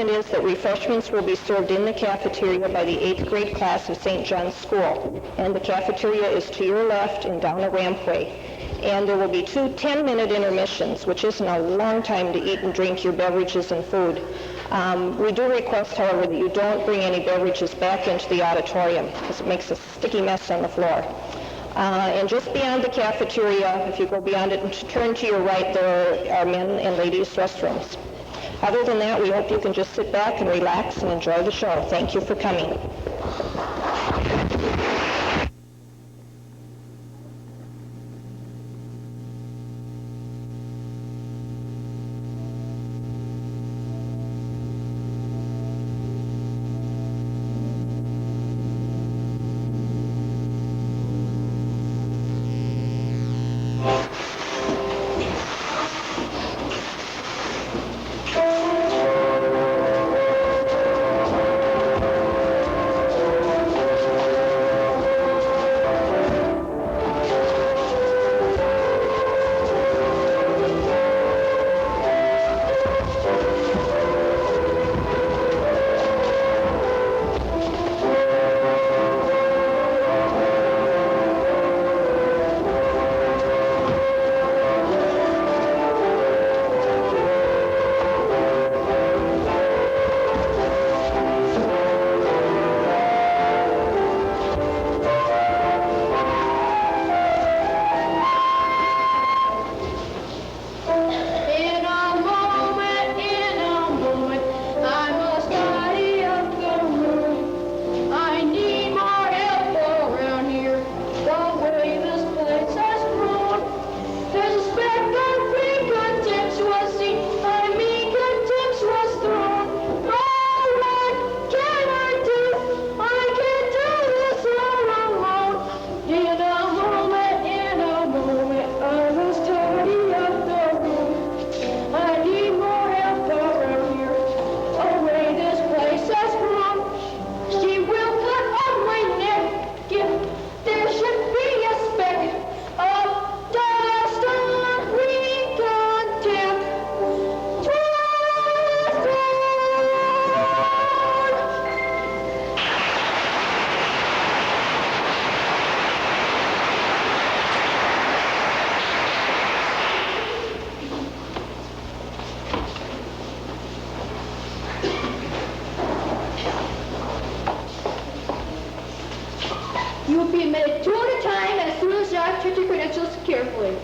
announcement is that refreshments will be served in the cafeteria by the 8th grade class of St. John's School. And the cafeteria is to your left and down a rampway. And there will be 2 10-minute intermissions, which isn't a long time to eat and drink your beverages and food. We do request, however, that you don't bring any beverages back into the auditorium because it makes a sticky mess on the floor. And just beyond the cafeteria, if you go beyond it and turn to your right, there are men and ladies' restrooms. Other than that, we hope you can just sit back and relax and enjoy the show. Thank you for coming. You will be admitted 2 at a time as soon as you have checked your credentials carefully.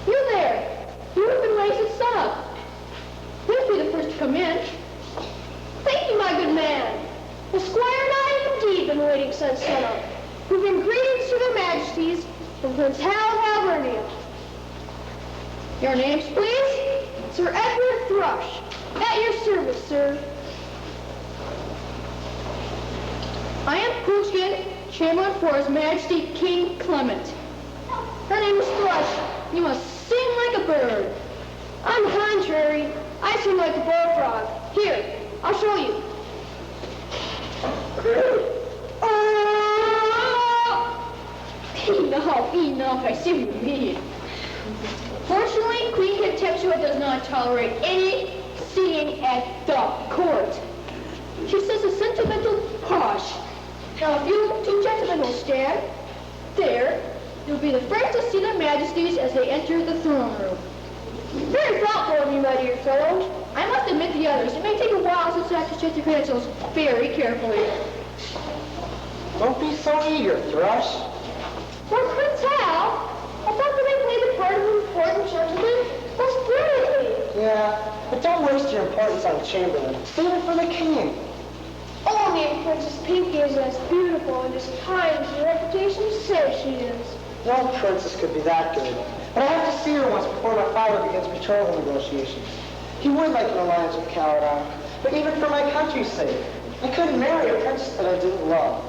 You there! You have been waiting since sunup. Please be the first to come in. Thank you, my good man. The squire and I have indeed been waiting since sunup. We bring greetings to their majesties from Prince Hal of Alvernia. Your names, please? Sir Edward Thrush. At your service, sir. I am Pushkin, Chamberlain for His Majesty King Clement. Her name is Thrush. You must sing like a bird. On the contrary, I sing like a bullfrog. Here, I'll show you. Enough, I see what you mean. Fortunately, Queen Canteptua does not tolerate any singing at the court. She says a sentimental posh. Now, if you 2 gentlemen will stand there, you'll be the first to see their majesties as they enter the throne room. Very thoughtful of you, my dear fellow. I must admit the others. It may take a while since I have to check the credentials very carefully. Don't be so eager, Thrush. Well, Prince Hal, I thought that I played the part of an important gentleman most brilliantly. Yeah, but don't waste your importance on Chamberlain. Save it for the king. Only if Princess Pinky is as beautiful and as kind as your reputation says she is. No princess could be that good. But I have to see her once before my father begins betrothal negotiations. He would like an alliance with Caledon, but even for my country's sake, I couldn't marry a princess that I didn't love.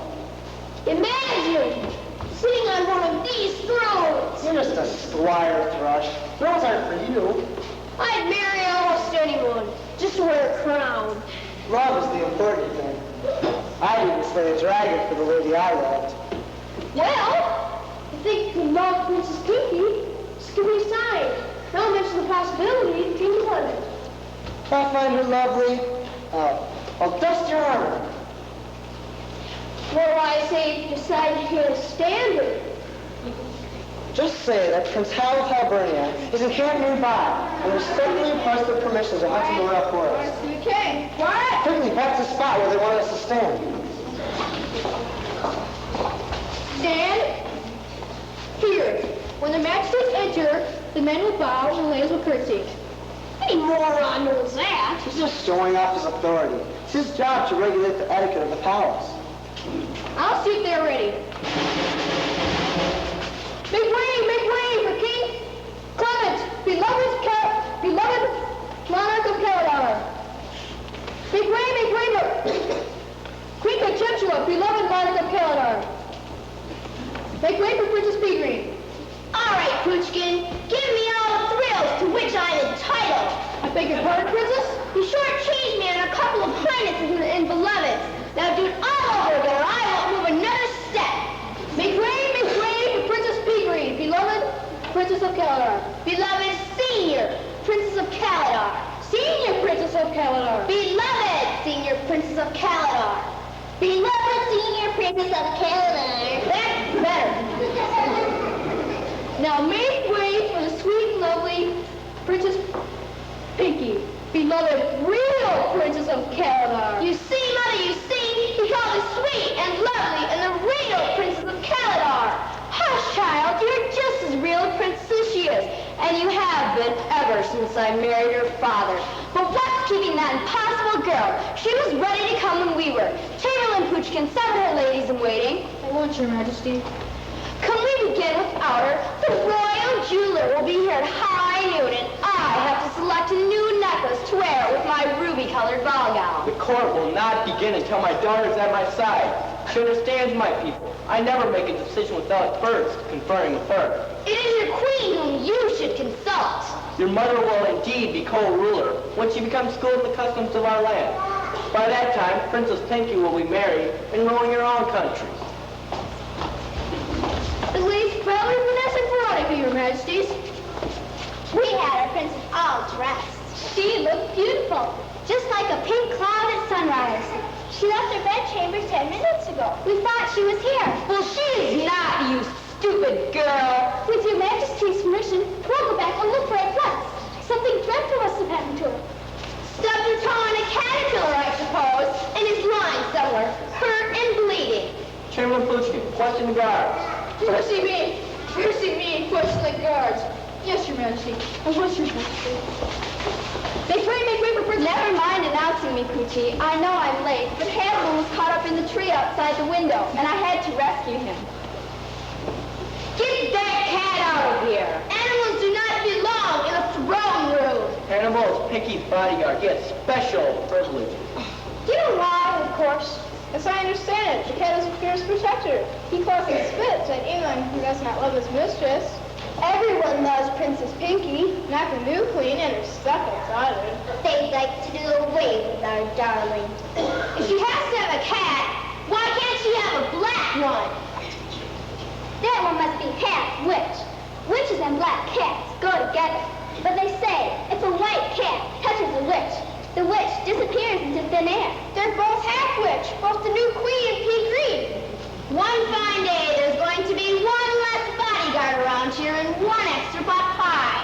Imagine sitting on one of these thrones. You're just a squire, Thrush. Thrones aren't for you. I'd marry almost anyone, just to wear a crown. Love is the important thing. I'd even slay a dragon for the lady I loved. Well, I think you can love Princess Pinky. Just give me a sign. Don't mention the possibility of King Clement. If I find her lovely, Well, dust your armor. Well, I say decide to hit a standard. Just say that Prince Hal of Hibernia is in camp nearby and respectfully request their permission to hunt the royal forest. Okay. What? Quickly, back to the spot where they wanted us to stand. Stand here. When the magistrates enter, the men will bow and the ladies will curtsy. Any moron knows that. He's just showing off his authority. It's his job to regulate the etiquette of the palace. I'll see if they're ready. Make way for King Clement, beloved monarch of Caledon. Make way for Queen Cophetua, beloved monarch of Caledon. Make way for Princess Peagreen. All right, Poochkin, give me all the thrills to which I'm entitled. I beg your pardon, Princess? You shortchanged me on a couple of highnesses and beloveds. Now do it all over again, or I won't move another step. Make way for Princess Peagreen, beloved Princess of Caledon. Beloved Senior Princess of Caledon. Senior Princess of Caledon. Beloved Senior Princess of Caledon. Beloved Senior Princess of Caledon. That's better. Now make way for the sweet, lovely Princess Pinky, beloved real Princess of Caledon. You see, Mother, you see, he called her sweet and lovely and the real Princess of Caledon. Hush, child, you're just as real a princess as she is, and you have been ever since I married her father. But what's keeping that impossible girl? She was ready to come when we were. Chamberlain Poochkin, summon her ladies in waiting. I want your majesty. Can we begin without her? The royal jeweler will be here at high noon, and I have to select a new necklace to wear with my ruby-colored ball gown. The court will not begin until my daughter's at my side. She understands my people. I never make a decision without first conferring with her. It is your queen whom you should consult. Your mother will indeed be co-ruler when she becomes schooled in the customs of our land. By that time, Princess Pinky will be married and ruling her own country. The ladies Belle, Vanessa, and Veronica, your majesties. We had our princess all dressed. She looked beautiful. Just like a pink cloud at sunrise. She left her bedchamber 10 minutes ago. We thought she was here. Well, she is not, you stupid girl. With your majesty's permission, we'll go back and look for her at once. Something dreadful must have happened to her. Stubbed her toe on a caterpillar, I suppose, and is lying somewhere, hurt and bleeding. Chamberlain Poochkin, question the guards. Mercy me, question the guards. Yes, your majesty. And what's your majesty? Make way for Princess. Never mind announcing me, Poochie. I know I'm late, but Hannibal was caught up in the tree outside the window, and I had to rescue him. Get that cat out of here. Animals do not belong in a throne room. Hannibal is Pinky's bodyguard. He has special privileges. You know why, of course. As I understand it, the cat is a fierce protector. He calls and spits at anyone who does not love his mistress. Everyone loves Princess Pinky. Not the new queen and her supple daughter. They'd like to do away with our darling. If she has to have a cat, why can't she have a black one? That one must be half witch. Witches and black cats go together. But they say if a white cat touches a witch, the witch disappears into thin air. They're both half witch, both the new queen and Peagreen. One fine day, there's going to be one less bodyguard around here and one extra pot pie.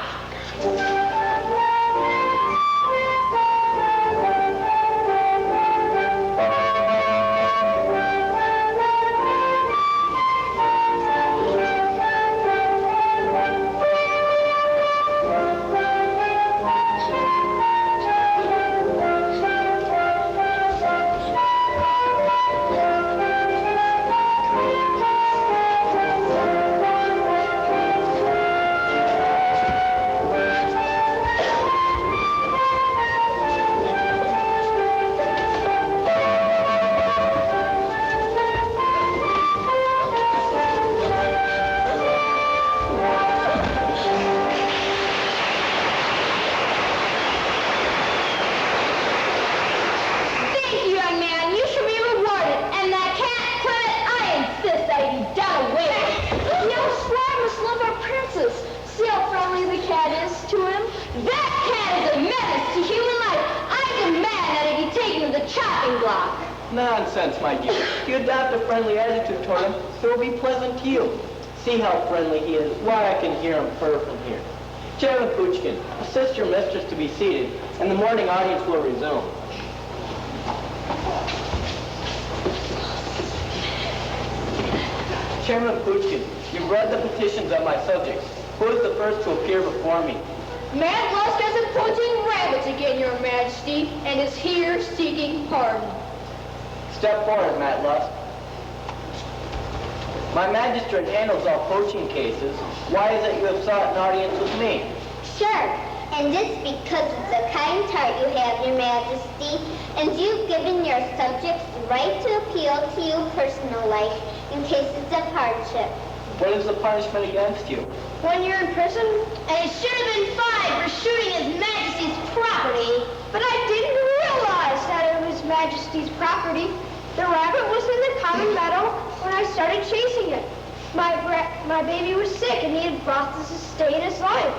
Nonsense, my dear. If you adopt a friendly attitude toward him, it will be pleasant to you. See how friendly he is. Why, I can hear him purr from here. Chairman Puchkin, assist your mistress to be seated, and the morning audience will resume. Chairman Puchkin, you've read the petitions of my subjects. Who is the first to appear before me? Matt Lusk has been poaching rabbits again, Your Majesty, and is here seeking pardon. Step forward, Matt Lusk. My magistrate handles all poaching cases. Why is it you have sought an audience with me? Sure, and it's because it's a kind heart you have, Your Majesty, and you've given your subjects the right to appeal to you personally in cases of hardship. What is the punishment against you? 1 year in prison? And it should have been fined for shooting His Majesty's property. But I didn't realize that it was Majesty's property. The rabbit was in the common meadow when I started chasing it. My baby was sick and needed broth to sustain his life.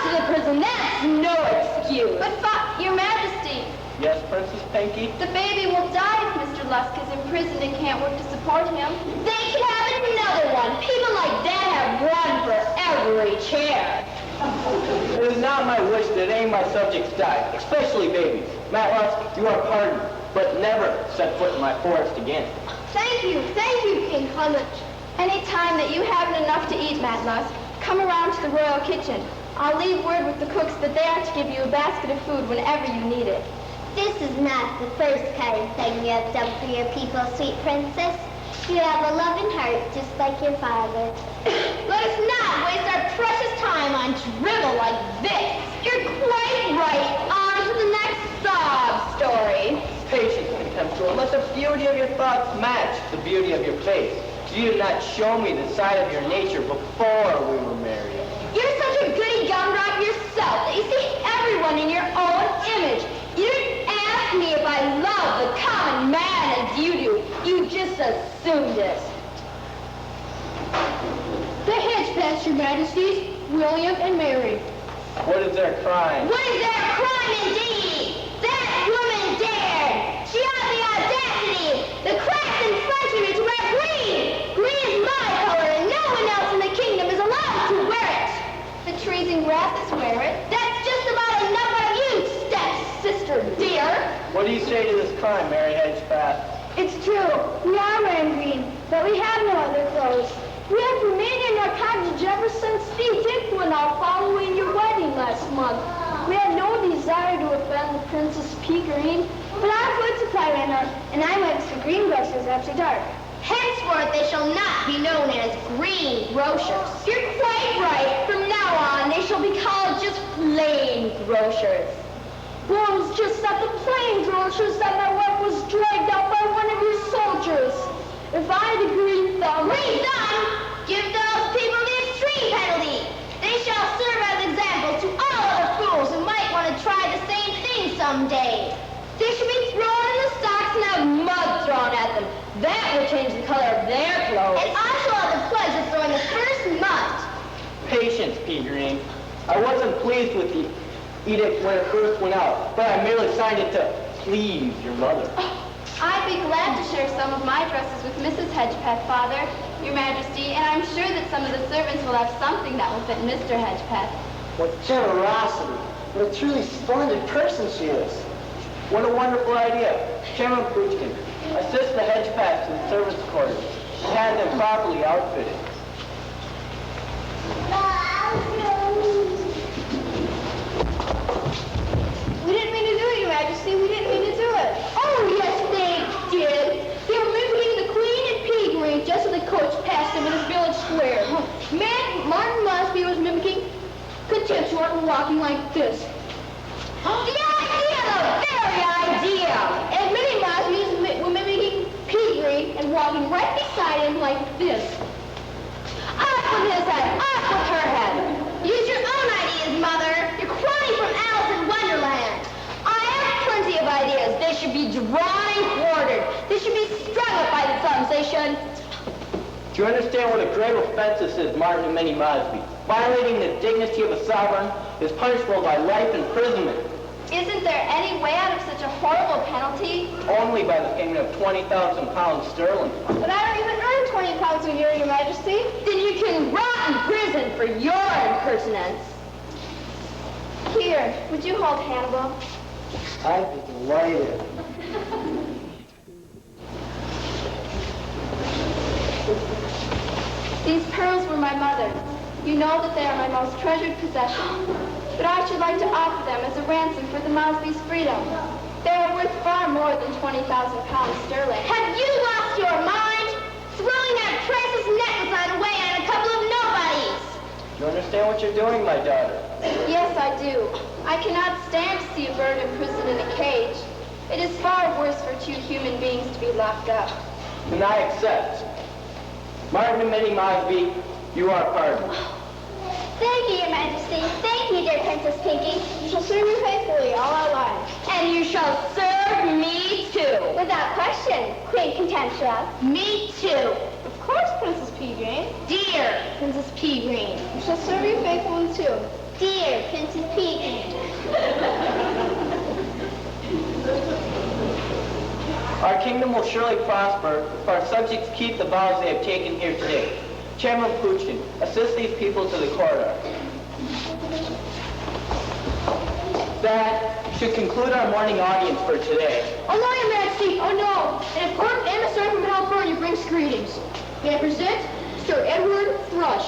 To the prison, that's no excuse. But, Your Majesty, Yes, Princess Pinky? the baby will die if Mr. Lusk is in prison and can't work to support him. They can have another one. People like that have one for every chair. It is not my wish that any of my subjects die, especially babies. Matt Lusk, you are pardoned, but never set foot in my forest again. Thank you, King Clement. Any time that you haven't enough to eat, Matt Lusk, come around to the royal kitchen. I'll leave word with the cooks that they are to give you a basket of food whenever you need it. This is not the first kind thing you have done for your people, sweet princess. You have a loving heart, just like your father. Let us not waste our precious time on drivel like this. You're quite right. On to the next sob story. Patience, contemptuous. Let the beauty of your thoughts match the beauty of your face. You did not show me the side of your nature before we were married. You're such a goody gumdrop yourself that you see everyone in your own image. You didn't ask me if I love the common man as you do. You just assumed it. The Hedgepaths, Your Majesties, William and Mary. What is their crime? What is their crime indeed? That woman dared! She had the audacity, the crass infringement to wear green! Green is my color, and no one else in the kingdom is allowed to wear it! The trees and grasses wear it. That's just about enough of you, step-sister dear! What do you say to this crime, Mary Hedgepath? It's true. We are wearing green, but we have no other clothes. We have remained in our cottage ever since the Dick went out following your wedding last month. We had no desire to offend the Princess Peagreen, but our food supply ran out, and I went to the greengrocers after dark. Henceforth they shall not be known as green grocers. You're quite right. From now on they shall be called just plain grocers. Well, it was just at the plain grocers that my wife was dragged out by one of your soldiers. If I had a green thumb... Green thumb? Give those people the extreme penalty. They shall serve as examples to all other fools who might want to try the same thing someday. They should be thrown in the stocks and have mud thrown at them. That will change the color of their clothes. And I shall have the pleasure of throwing the first mud. Patience, Peagreen. I wasn't pleased with the edict when it first went out, but I merely signed it to please your mother. I'd be glad to share some of my dresses with Mrs. Hedgepath, Father, Your Majesty, and I'm sure that some of the servants will have something that will fit Mr. Hedgepath. What generosity. What a truly splendid person she is. What a wonderful idea. Chairman Puchkin, assist the Hedgepaths to the servants' quarters and have them properly outfitted. We didn't mean to do it, Your Majesty. We didn't mean to do it. Oh, yes, they did. They were mimicking the Queen and Peagreen just as the coach passed them in the village square. Martin Mosby was mimicking Contemptuous and walking like this. The idea, the very idea. And Minnie Mosby were mimicking Peagreen and walking right beside him like this. Off with his head, off with her head. Use your own ideas, Mother. You're quoting from Alice in Wonderland. I have plenty of ideas. They should be drawn and quartered. They should be strung up by the thumbs. They should... Do you understand what a grave offense this is, Martin and Minnie Mosby? Violating the dignity of a sovereign is punishable by life imprisonment. Isn't there any way out of such a horrible penalty? Only by the payment of 20,000 pounds sterling. But I don't even earn 20 pounds a year, Your Majesty. Then you can rot in prison for your impertinence. Here, would you hold Hannibal? I'd be delighted. These pearls were my mother's. You know that they are my most treasured possession. But I should like to offer them as a ransom for the Mosby's freedom. They are worth far more than 20,000 pounds sterling. Have you lost your mind? Throwing that priceless necklace away on a couple of nobodies. You understand what you're doing, my daughter? Yes, I do. I cannot stand to see a bird imprisoned in a cage. It is far worse for two human beings to be locked up. And I accept. Martin and Minnie Mosby, you are pardoned. Thank you, Your Majesty. Thank you, dear Princess Pinky. We shall serve you faithfully all our lives. And you shall serve me too. Without question, Queen Contentia. Me too. Of course, Princess Peagreen. Dear Princess Peagreen. We shall serve you faithfully too. Dear Princess Peagreen. Our kingdom will surely prosper if our subjects keep the vows they have taken here today. Chairman Puchkin, assist these people to the corridor. That should conclude our morning audience for today. Oh no, Your Majesty! Oh no! An important emissary from California brings greetings. May I present Sir Edward Thrush.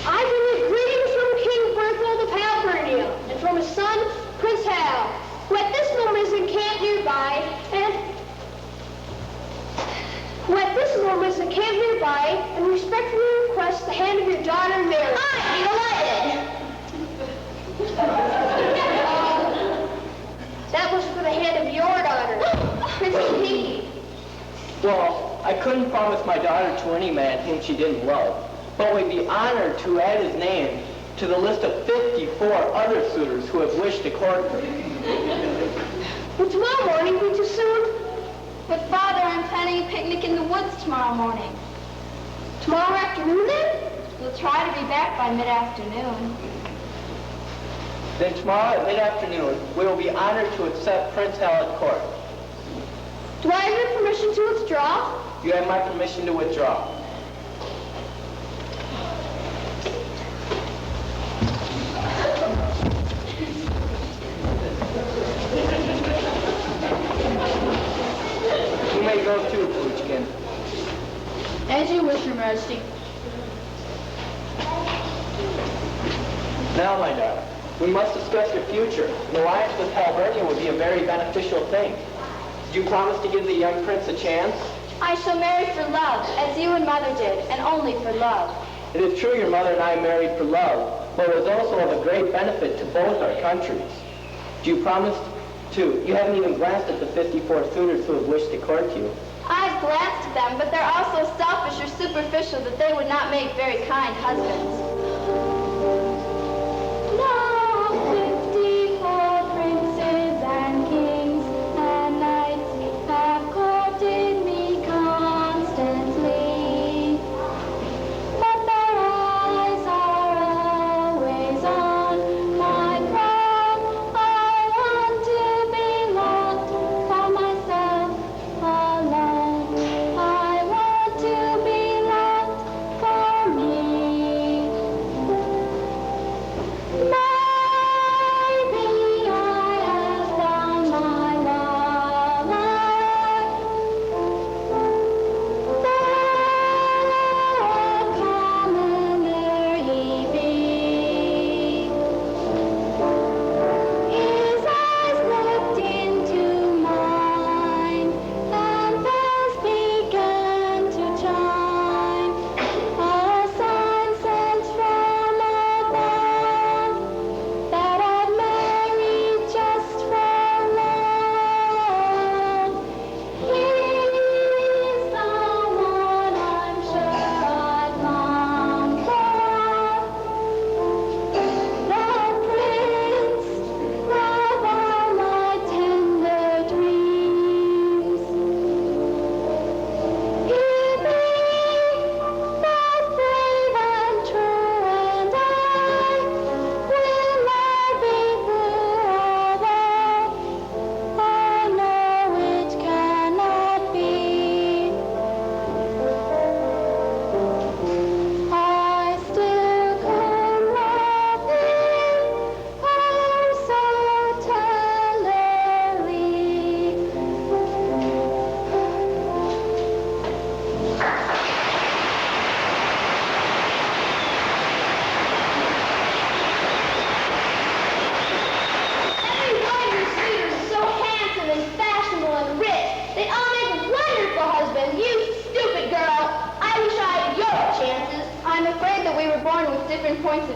I bring greetings from King Berthold of Halbernia and from his son, Prince Hal, who at this moment is encamped nearby, and respectfully request the hand of your daughter, Mary. I'd be delighted. That was for the hand of your daughter, Princess Pinky. Well, I couldn't promise my daughter to any man whom she didn't love, but we'd be honored to add his name to the list of 54 other suitors who have wished to court her. But tomorrow morning be too soon. But Father, I'm planning a picnic in the woods tomorrow morning. Tomorrow afternoon, then? We'll try to be back by mid-afternoon. Then tomorrow at mid-afternoon, we will be honored to accept Prince Hal at court. Do I have your permission to withdraw? You have my permission to withdraw. You may go too, Puchkin. As you wish, Your Majesty. Now, my daughter, we must discuss your future. An alliance with Halbernia would be a very beneficial thing. Did you promise to give the young prince a chance? I shall marry for love, as you and Mother did, and only for love. It is true your mother and I married for love, but it was also of a great benefit to both our countries. Do you promise to? You haven't even glanced at the 54 suitors who have wished to court you. I've glanced at them, but they're all so selfish or superficial that they would not make very kind husbands. Now 54 princes and kings and knights have courted me constantly, but their eyes are always on my crown. I want to be loved for myself alone. I want to be loved for me.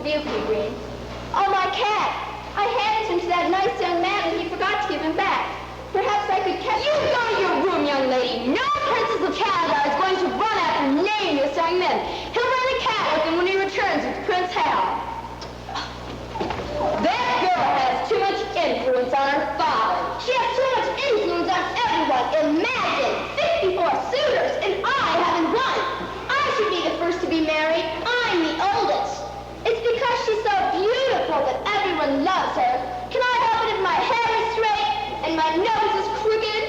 of you, Pea-Green. Oh, my cat. I handed him to that nice young man and he forgot to give him back. Perhaps I could catch... You go to your room, young lady. No Princess of Canada is going to run after nameless young men. He'll run a cat with him when he returns with Prince Hal. That girl has too much influence on her father. She has too much influence on everyone. Imagine 54 suitors and I haven't one. I should be the first to be married. I'm the oldest. It's because she's so beautiful that everyone loves her. Can I help it if my hair is straight and my nose is crooked?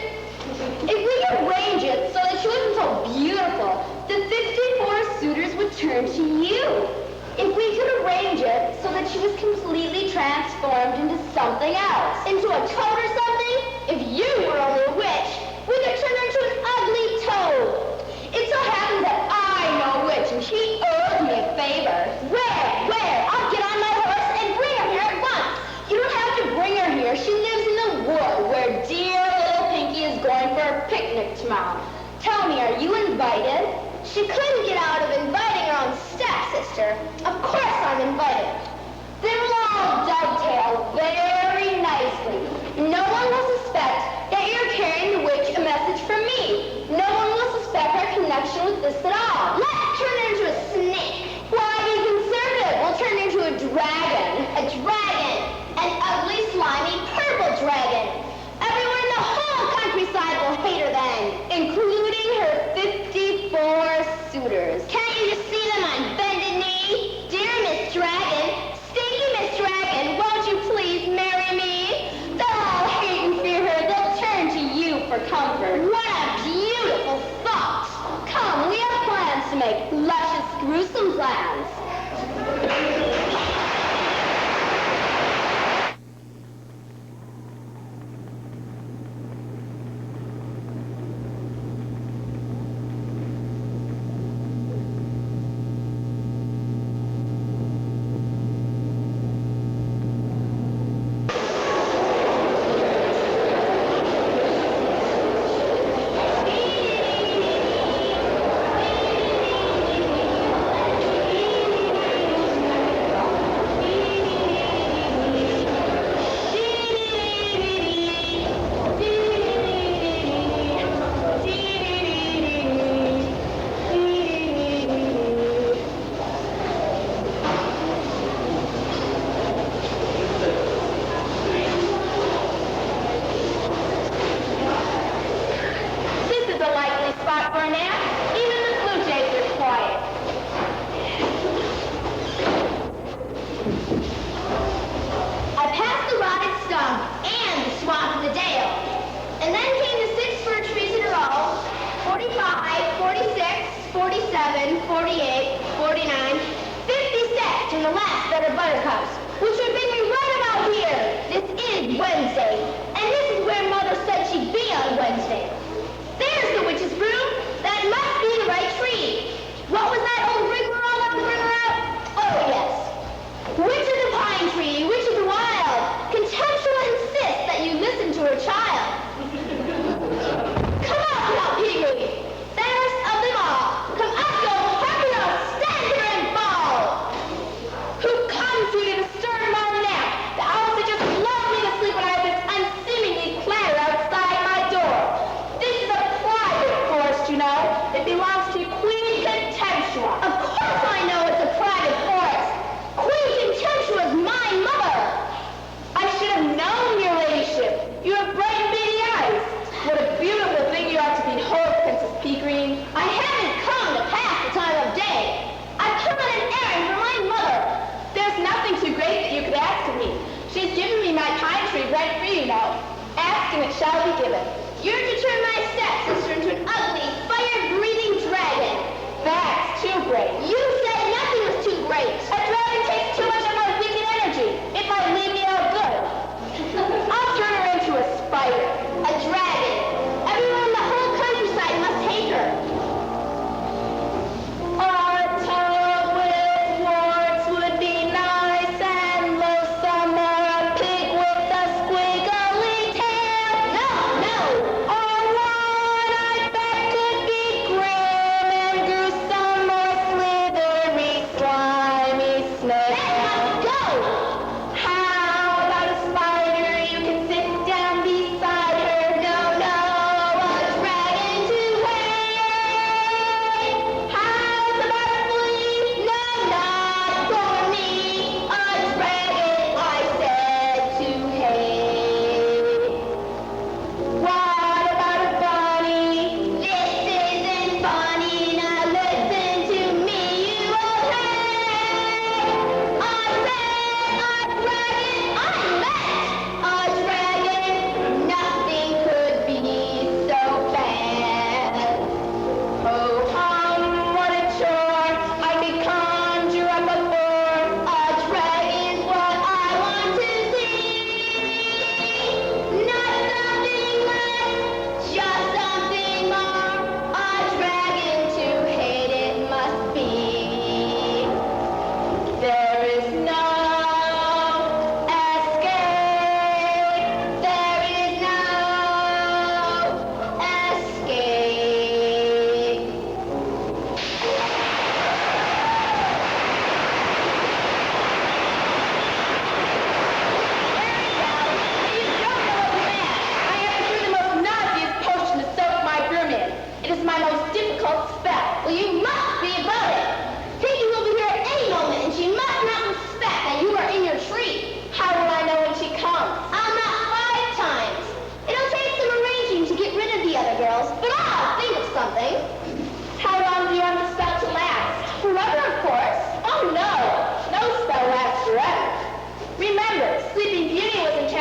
If we could arrange it so that she wasn't so beautiful, the 54 suitors would turn to you. If we could arrange it so that she was completely transformed into something else, into a toad or something, if you were only a witch, we could turn her into an ugly toad. It so happens that I know a witch, and she owes me a favor. Where? I'll get on my horse and bring her here at once. You don't have to bring her here. She lives in the wood where dear little Pinky is going for a picnic tomorrow. Tell me, are you invited? She couldn't get out of inviting her own stepsister. Of course I'm invited. Then we'll all dovetail very nicely. No one will suspect that you're carrying the witch a message from me. No one will suspect our connection with this at all. Let's turn her into a snake. Why be conservative? We'll turn her into a dragon. A dragon. An ugly, slimy, purple dragon. Everyone in the whole countryside will hate her then, including her 54 suitors. Can't you just see them on bended knee? Dear Miss Dragon, stinky Miss Dragon, won't you please marry me? They'll all hate and fear her. They'll turn to you for comfort. What a beautiful thought. Come, we have plans to make. Luscious, gruesome plans.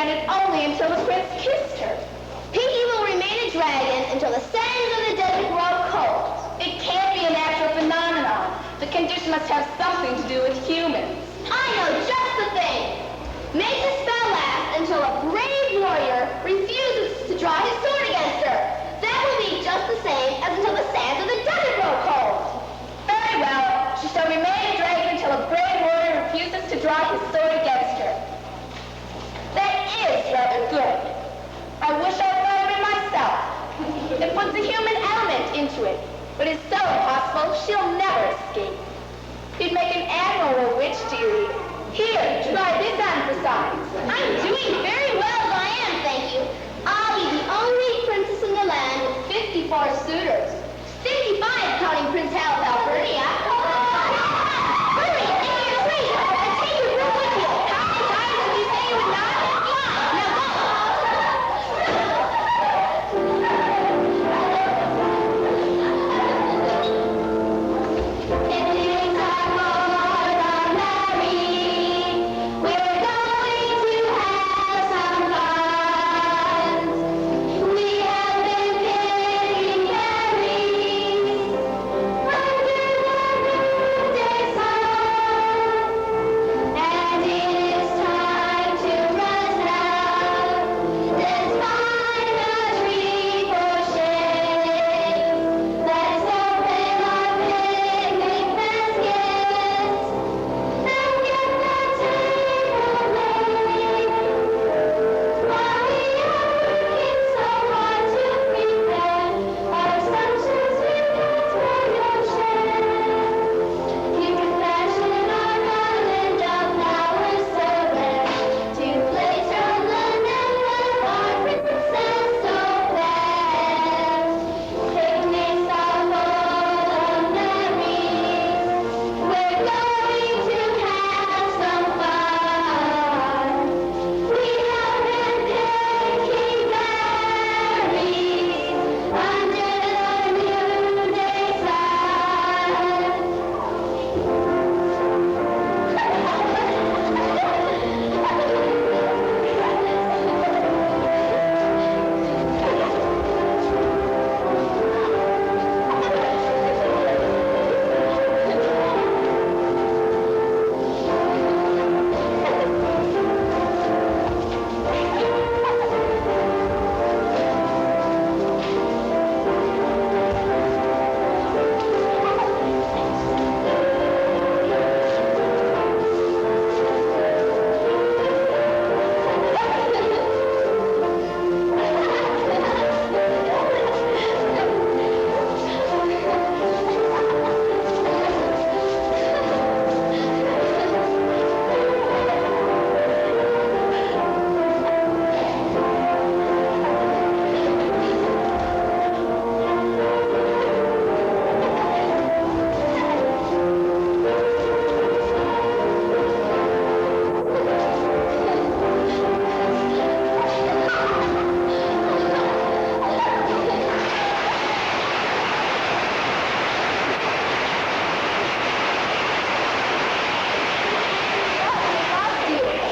granted only until the prince kissed her. Pinky will remain a dragon until the sands of the desert grow cold. It can't be a natural phenomenon. The condition must have something to do with humans. I know just the thing. Make the spell last until a brave warrior refuses to draw his sword against her. That will be just the same as until the sands of the desert grow cold. Very well. She shall remain a dragon until a brave warrior refuses to draw his sword against her. That is rather good. I wish I thought of it myself. It puts a human element into it, but it's so impossible she'll never escape. You'd make an admirable witch, dearie. Here, try this on for size. I'm doing very well as I am, thank you. I'll be the only princess in the land with 54 suitors. 55 counting Prince Hal of Albernia. Hurry, take your seat. And take your broom with you. How many times did you say you would not? Come on, now go. Picnics are more than merry. We're going to have some fun. We have been picking berries under the noonday sun. And it is time to run now. Let's find a tree for shade. Let's open our picnic baskets and get the table laid. While we are working so hard to prepare our sumptuous repast for your share. You can fashion our garland of flowers so rare to place from London with our princess so fair. Picnics are full of memories. We're going to have some fun. We have been picking berries under the noonday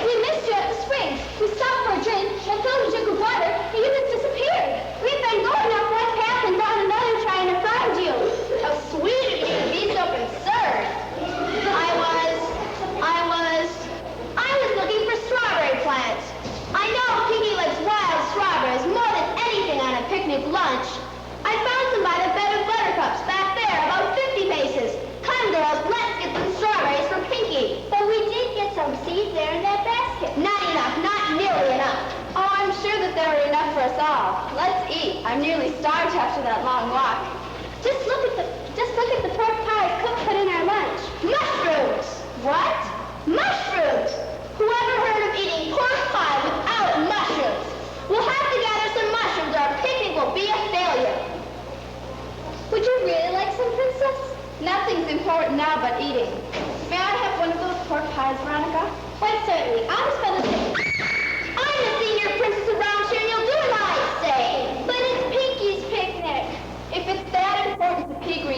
We missed you at the springs. We stopped for a drink and filled a jug of water, and you just disappeared. We've been going up one path and down another trying to find you. How sweet of you to be so concerned. I was looking for strawberry plants. I know Pinky likes wild strawberries more than anything on a picnic lunch. I found some by the bed of buttercups back there, about 50 paces. Come, girls, let's get some strawberries for Pinky. But we did get some seeds there in that basket. Not enough, not nearly enough. Oh, I'm sure that there were enough for us all. Let's eat. I'm nearly starved after that long walk. Just look at the pork pies Cook put in our lunch. Mushrooms! What? Mushrooms! Whoever heard of eating pork pie without mushrooms? We'll have to gather some mushrooms or our picnic will be a failure. Would you really like some, Princess? Nothing's important now but eating. May I have one of those pork pies, Veronica? Why, certainly. I'll spell the thing. I'm the senior princess around here, and you'll do as I say. But it's Pinky's picnic. If it's that important to Pinky,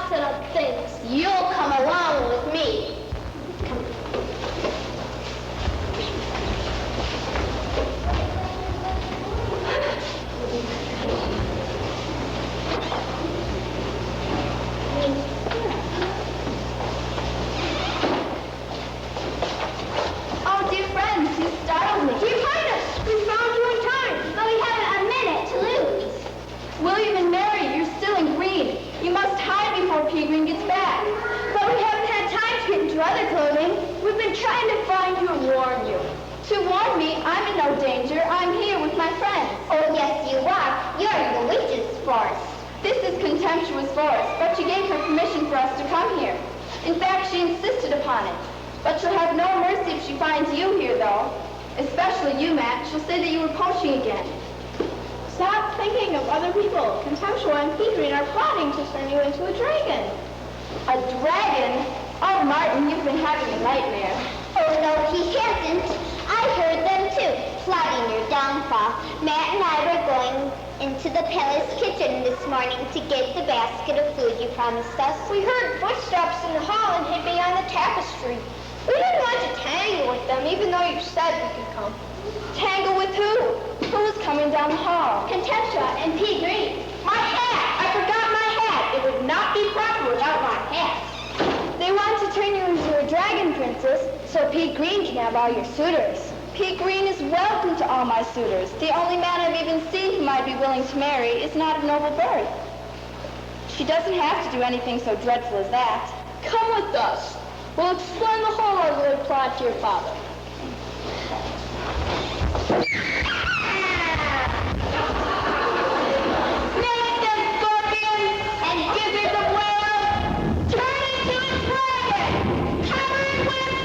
settle things. You'll come along with me. Oh, dear friends, you startled me. Dear Highness, we found you in time. But we haven't a minute to lose. William and Mary, you're still in green. You must hide before Pea Green gets back. But we haven't had time to get into other clothing. We've been trying to find you and warn you. To warn me, I'm in no danger. I'm here with my friends. Oh, yes, you are. You're in the witch's forest. This is Contemptuous Forest, but she gave her permission for us to come here. In fact, she insisted upon it. But she'll have no mercy if she finds you here, though. Especially you, Matt. She'll say that you were poaching again. Stop thinking of other people. Contemptua and Pea Green are plotting to turn you into a dragon. A dragon? Oh, Martin, you've been having a nightmare. Oh, no, he hasn't. I heard them, too, plotting your downfall. Matt and I were going into the palace kitchen this morning to get the basket of food you promised us. We heard footsteps in the hall and hid behind the tapestry. We didn't want to tangle with them, even though you said we could come. Tangle with who? Who was coming down the hall? Contemptua and Pea Green. My hat! I forgot my hat. It would not be proper without my hat. They want to turn you into a dragon, princess, so Pea Green can have all your suitors. Pea Green is welcome to all my suitors. The only man I've even seen whom I'd be willing to marry is not of noble birth. She doesn't have to do anything so dreadful as that. Come with us. We'll explain the whole ugly plot to your father. Snakes and scorpions and gizzards of whales, turn into a dragon, covered with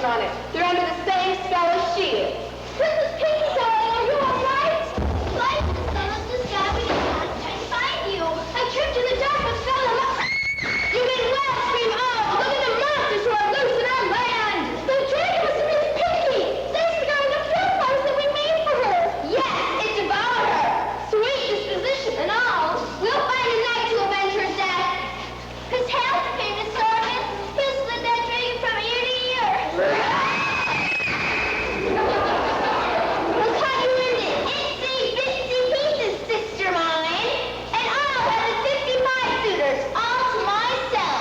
on it. They're under the same spell as she is. Princess Pinky, darling, are you all right? Life is so much the sky we cannot try to find you. I tripped in the dark but fell in my... You may well scream out. Look at the monsters who are loose in our land. The dragon was Miss Pinky. They've begun the flowers that we made for her. Yes, it devoured her. Sweet disposition and all. We'll find a knight to avenge her death. His health, famous servant, he'll split that dragon from ear to ear. We'll cut you into itsy bitsy pieces, sister mine, and I'll have the 55 suitors all to myself.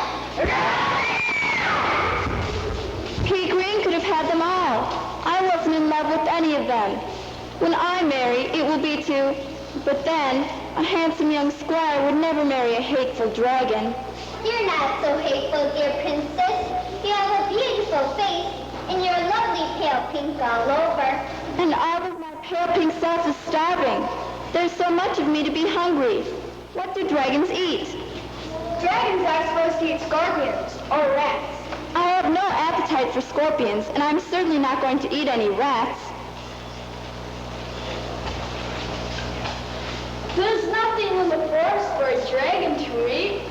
Pea Green could have had them all. I wasn't in love with any of them. When I marry, it will be to... But then, a handsome young squire would never marry a hateful dragon. You're not so hateful, dear princess. You have a beautiful face, and you're lovely pale pink all over. And all of my pale pink self is starving. There's so much of me to be hungry. What do dragons eat? Dragons are supposed to eat scorpions or rats. I have no appetite for scorpions, and I'm certainly not going to eat any rats. There's nothing in the forest for a dragon to eat,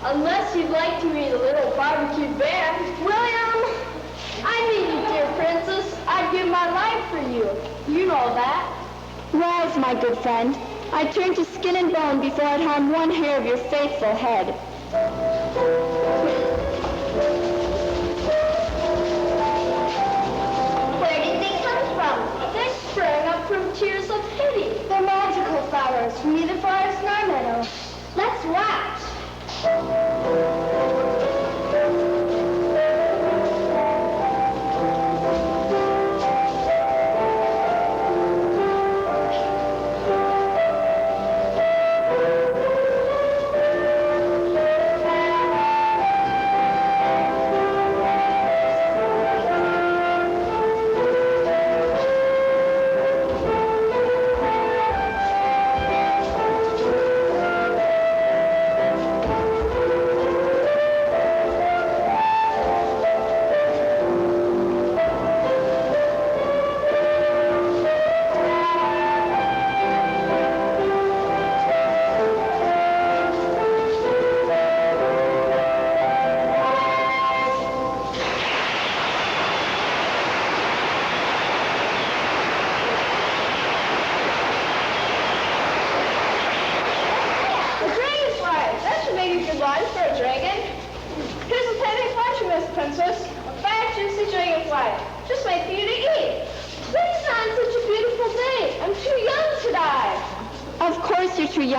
unless you'd like to eat a little barbecued bear. William, I mean you, dear princess. I'd give my life for you. You know that. Rise, my good friend. I'd turn to skin and bone before I'd harm one hair of your faithful head. Where did they come from? They sprang up from tears of pity. They're magical flowers from neither forest nor meadow. Let's watch.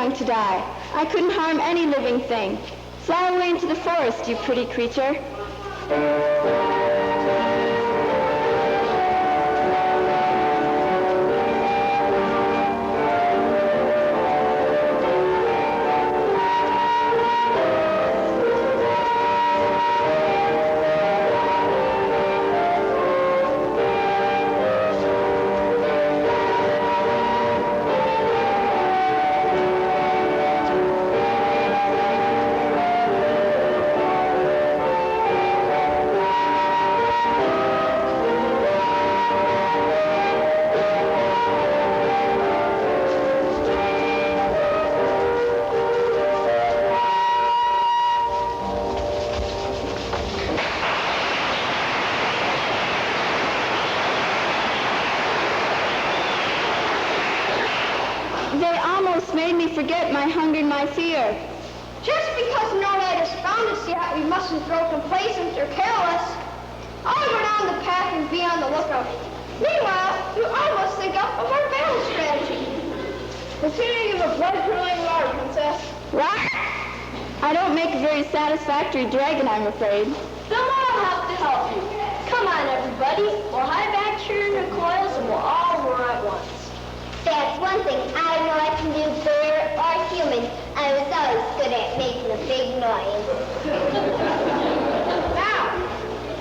To die. I couldn't harm any living thing. Fly away into the forest, you pretty creature. Forget my hunger and my fear. Just because no light has found us yet, we mustn't grow complacent or careless. I'll go down the path and be on the lookout. Meanwhile, you almost think up of our battle strategy. The feeling of a blood-curdling war, Princess. What? I don't make a very satisfactory dragon, I'm afraid. Then I'll have to help you. Come on, everybody. We'll hide back here in the coils and we'll all roar at once. That's one thing I know I can do, bird or human. I was always good at making a big noise. Now,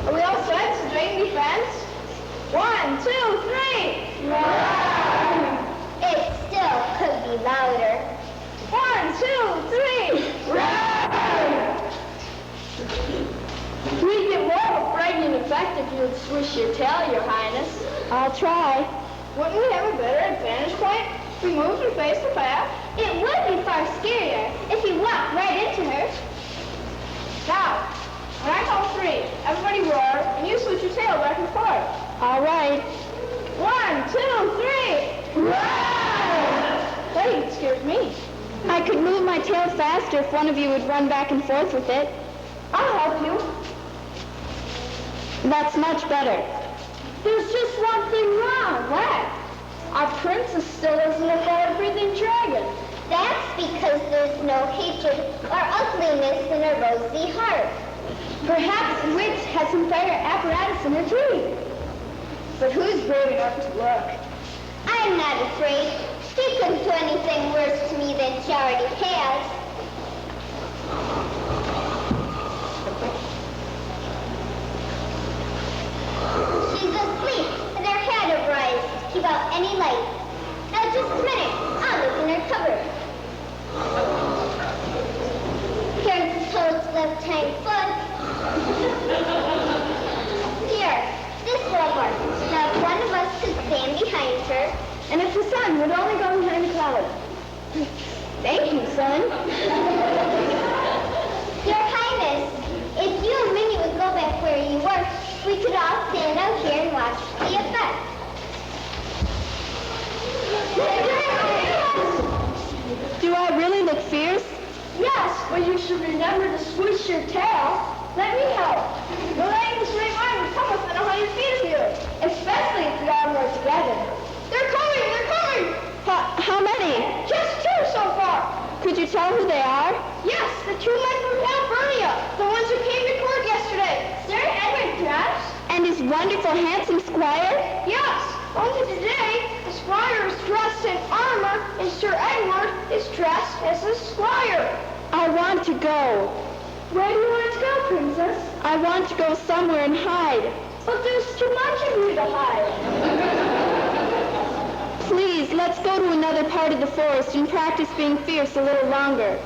are we all set to dragon defense? 1, 2, 3. Roar! It still could be louder. 1, 2, 3. Roar! We get more of a frightening effect if you would swish your tail, Your Highness. I'll try. Wouldn't we have a better advantage point if we moved and faced the path? It would be far scarier if you walked right into her. Now, when I call three, everybody roar, and you switch your tail back and forth. All right. 1, 2, 3. Roar! Hey, it scares me. I could move my tail faster if one of you would run back and forth with it. I'll help you. That's much better. There's just one thing wrong. What? Our princess still doesn't look like a breathing dragon. That's because there's no hatred or ugliness in her rosy heart. Perhaps the witch has some fire apparatus in her teeth. But who's brave enough to look? I'm not afraid. She couldn't do anything worse to me than she already has. She's asleep, and her head arise to keep out any light. Now just a minute. I'll look in her cupboard. Here's the toad's left hind foot. Here, this will work. Now if one of us could stand behind her, And if the sun would only go behind a cloud. thank you, son. Your Highness, if you and Minnie would go back where you were, we could all stand out here and watch the effect. Do I really look fierce? Yes, but you should remember to swish your tail. Let me help. The laying the straight line would come within 100 feet of you, especially if the arm were together. They're coming! They're coming! How many? Just 2 so far. Could you tell who they are? Yes, the 2 men from California, the ones who came to court yesterday. Sir Edward Dress? And his wonderful, handsome squire? Yes, only today the squire is dressed in armor and Sir Edward is dressed as a squire. I want to go. Where do you want to go, Princess? I want to go somewhere and hide. But there's too much of you to hide. Please, let's go to another part of the forest and practice being fierce a little longer.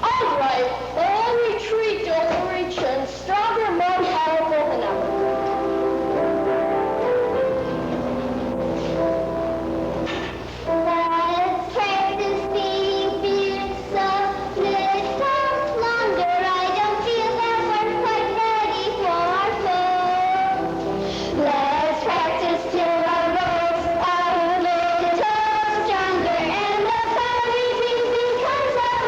All right, all retreat to a region stronger, more powerful than ever. Let's practice being fierce a little longer. I don't feel that we're quite ready for our foe. Let's practice till our roars are a little stronger and the fiery beam becomes our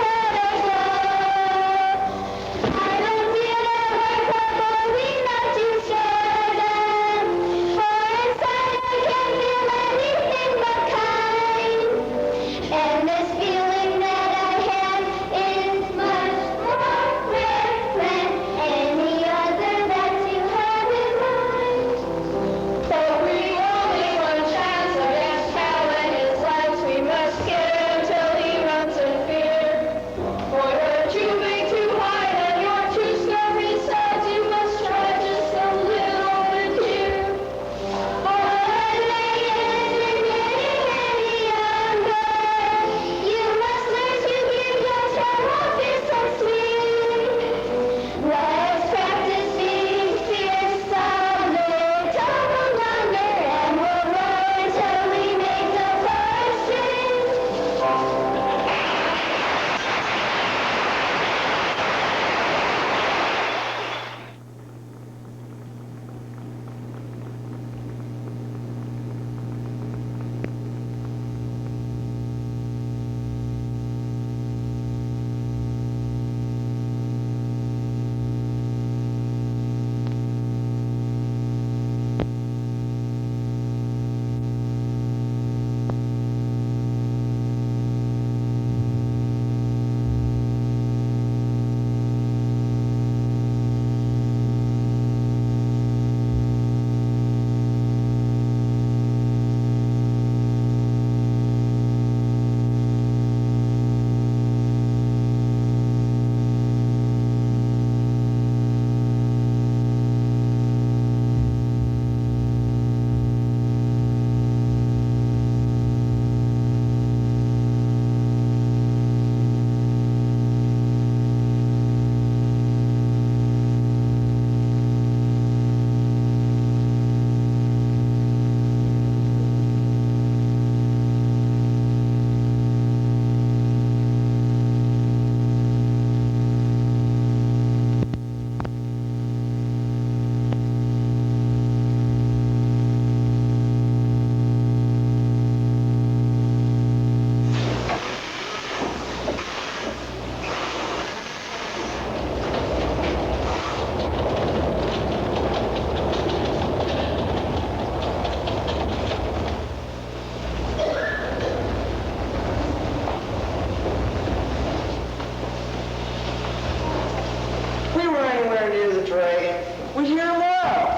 We're here tomorrow.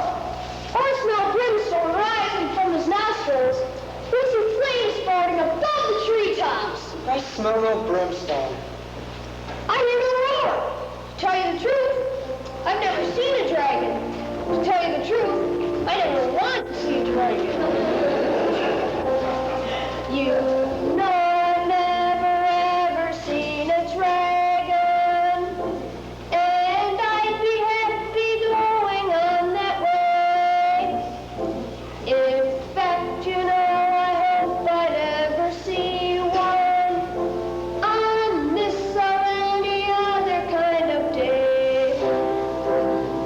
I smell brimstone rising from his nostrils. We see flames spouting above the treetops. I smell no brimstone. I hear no roar. To tell you the truth, I've never seen a dragon. To tell you the truth, I never want to see a dragon. You know I've never ever seen a dragon, and I'd be happy going on that way. In fact, you know, I hope I never see one on this or any other kind of day.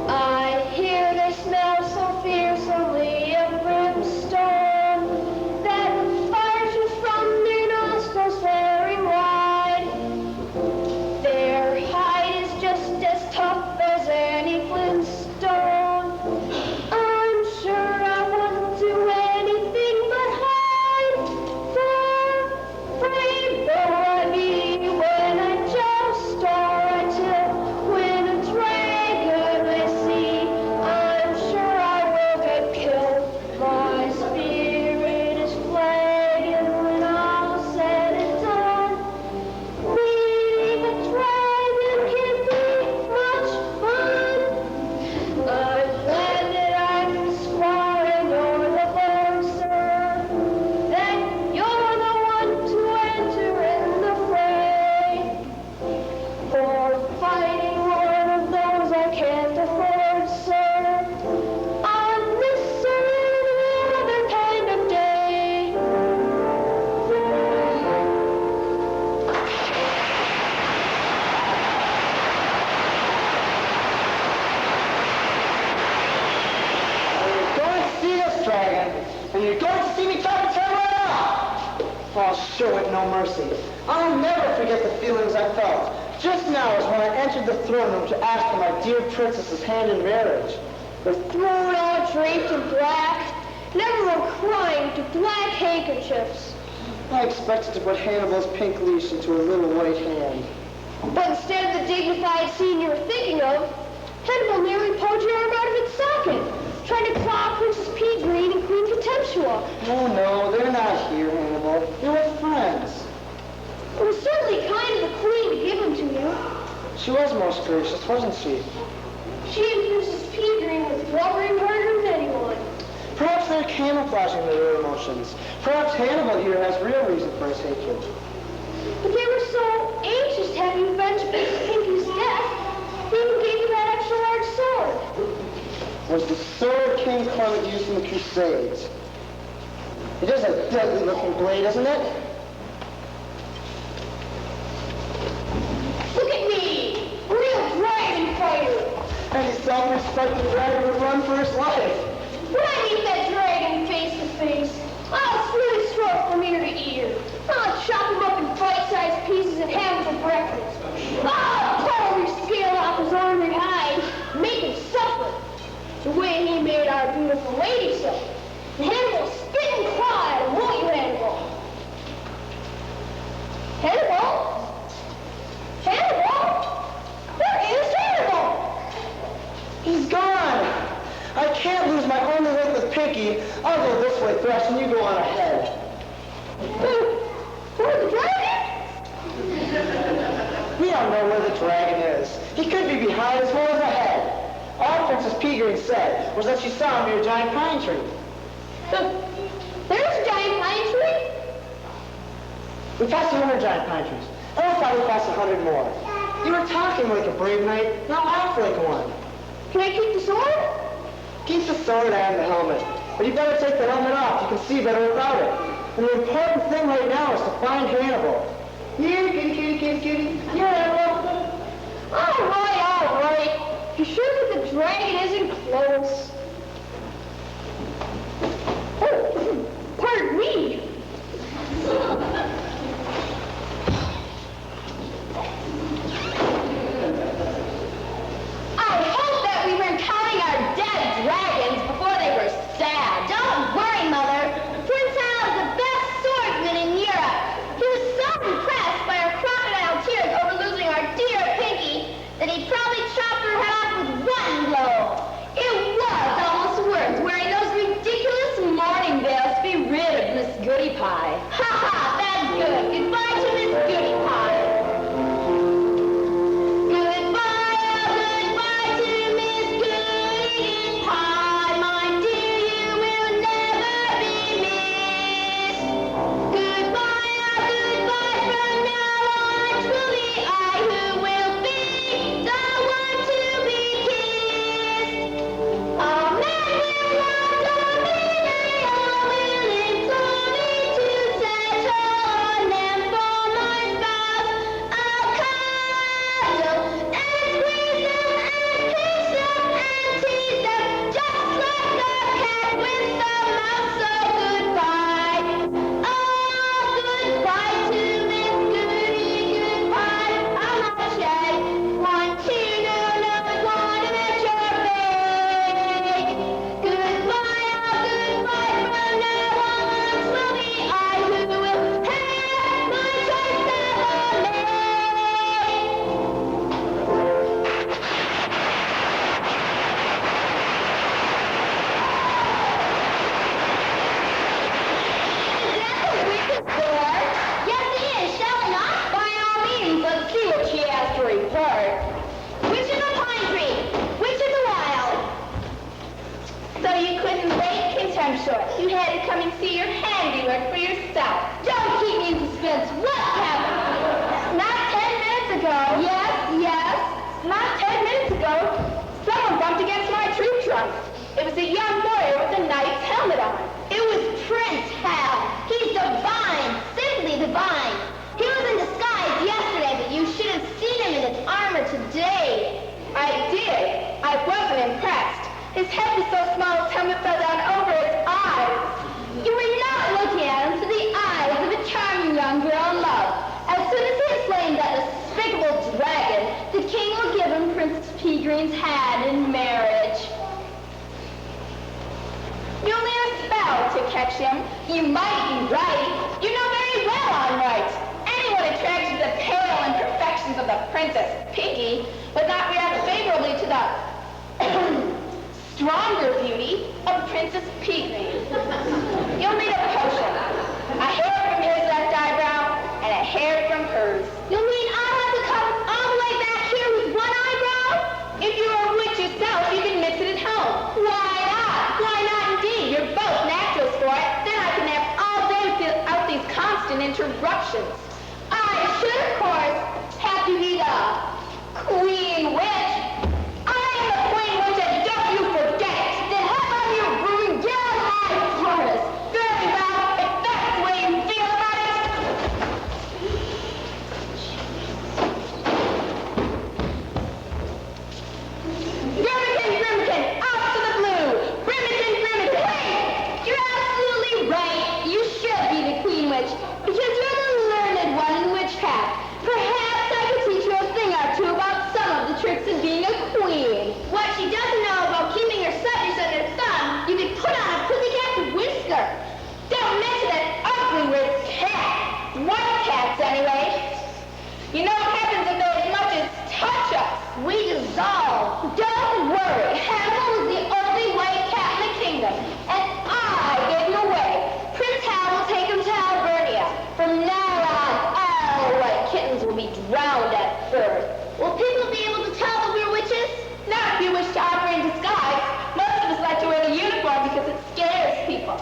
I hear they smell so fearsomely of brimstone that fire shoots from their nostrils flaring wide. Their hide is just as tough as any flintstone. I'm sure I wouldn't do anything but hide. For brave though I be when I joust or I tilt, when a dragon I see, I'm sure I will get killed. My spirit is flagging when all said and done. Meeting a dragon can be much fun. I'm glad that I'm the squire nor the boatswain, that you're the one to enter in the fray. For fighting one of those I can't afford, sir, on this or any other kind of day. You're going to see this dragon, and you're going to see me chop its head right off. I'll show it no mercy. I'll never forget the feelings I felt just now as when I entered the throne room to ask for my dear princess's hand in marriage. They're thrown out draped in black, and everyone crying to black handkerchiefs. I expected to put Hannibal's pink leash into her little white hand. But instead of the dignified scene you were thinking of, Hannibal nearly pulled your arm out of its socket, trying to claw Princess Peagreen and Queen Contemptua. Oh, no, they're not here, Hannibal. They were friends. It was certainly kind of the Queen to give him to you. She was most gracious, wasn't she? She and Princess Peagreen were blubbering harder than anyone. Perhaps they're camouflaging their emotions. Perhaps Hannibal here has real reason for his hatred. But they were so anxious to have you avenge Princess Pinky's death, they even gave you that extra large sword. Was the sword King Clement used in the Crusades? It is a deadly-looking blade, isn't it? Look at me, a real dragon fighter. Any self-respecting dragon would run for his life. When I meet that dragon face to face, I'll slit his throat from ear to ear. I'll chop him up in bite-sized pieces and have him for breakfast. I'll pull every scale off his armored hide, make him suffer. The way he made our beautiful lady suffer. And Hannibal spit and claw at him, won't you, Hannibal? Hannibal? Hannibal? Where is Hannibal? He's gone. I can't lose my only link with Pinky. I'll go this way, Thresh, and you go on ahead. Where's the dragon? We don't know where the dragon is. He could be behind as well as ahead. All Princess Peagreen said was that she saw him near a giant pine tree. There's a giant pine tree? We passed 100 giant pine trees. And I thought we passed 100 more. You were talking like a brave knight, not laugh like one. Can I keep the sword? Keep the sword and the helmet. But you better take the helmet off. You can see better without it. And the important thing right now is to find Hannibal. Here, kitty, kitty, kitty, kitty. Here, Hannibal. All right. You sure that the dragon isn't close? Oh, pardon me. I hope that we weren't counting our dead dragons before they were sad. Don't worry, Mother. Prince Hal is the best swordsman in Europe. He was so impressed by our crocodile tears over losing our dear Pinky that he probably chopped her head off with one blow. It Not 10 minutes ago, someone bumped against my tree trunk. It was a young lawyer with a knight's helmet on. It was Prince Hal. He's divine, simply divine. He was in disguise yesterday, but you should have seen him in his armor today. I did. I wasn't impressed. His head was so small his helmet fell down over his eyes. You were not looking at him through the eyes of a charming young girl in love. As soon as he has slain that despicable dragon, the king will give him Princess Pegreen's hand in marriage. You'll need a spell to catch him. You might be right. You know very well I'm right. Anyone attracted to the pale imperfections of the Princess Piggy would not react favorably to the stronger beauty of Princess Pegreen. You'll need a potion. A hair from his left eyebrow and a hair from hers. You mean I have to come all the way back here with one eyebrow? If you are a witch yourself, you can mix it at home. Why not? Why not indeed? You're both naturals for it. Then I can nap all day without these constant interruptions. I should, of course, have to be the Queen Witch. I am the Queen Witch, and don't you forget it. Then how about you broom get out of my furnace? Very well, if that's the way you feel about it. Grimmkin, out to the blue! Grimmkin! Wait! You're absolutely right. You should be the Queen Witch, because you're the learned one in witchcraft. Perhaps I could teach you a thing or two about some of the tricks of being a queen. What she doesn't know about keeping her subjects under her thumb, you could put on a pussycat's whisker. Don't mention that ugly red cat. White cats, anyway. You know what happens if they as much as touch us? We dissolve. Don't worry. Hannibal is the only white cat in the kingdom, and I gave him away. Prince Hal will take him to Albernia. From now on, all white kittens will be drowned at birth. Will people be able to tell that we're witches? Not if you wish to operate in disguise. Most of us like to wear the uniform because it scares people.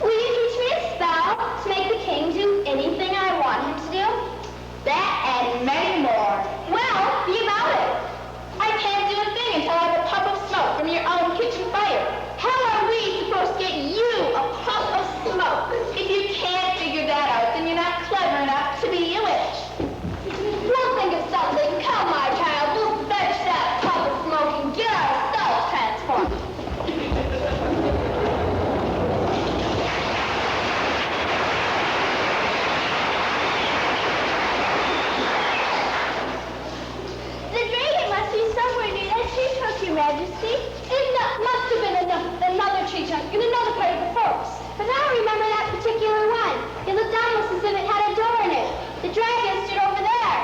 Will you teach me a spell to make the king do anything I want him to do? That and many more. Well, be about it. I can't do a thing until I have a puff of smoke from your own kitchen fire. How are we supposed to get you a puff of smoke? If you can't figure that out, then you're not clever enough to be a witch. We'll think of something. Come, my child. We'll fetch that puff of smoke and get ourselves transformed. The dragon must be somewhere near that tree trunk, Your Majesty. It must have been another tree trunk in another part of the forest. But I don't remember that particular one. It looked almost as if it had a door in it. The dragon stood over there.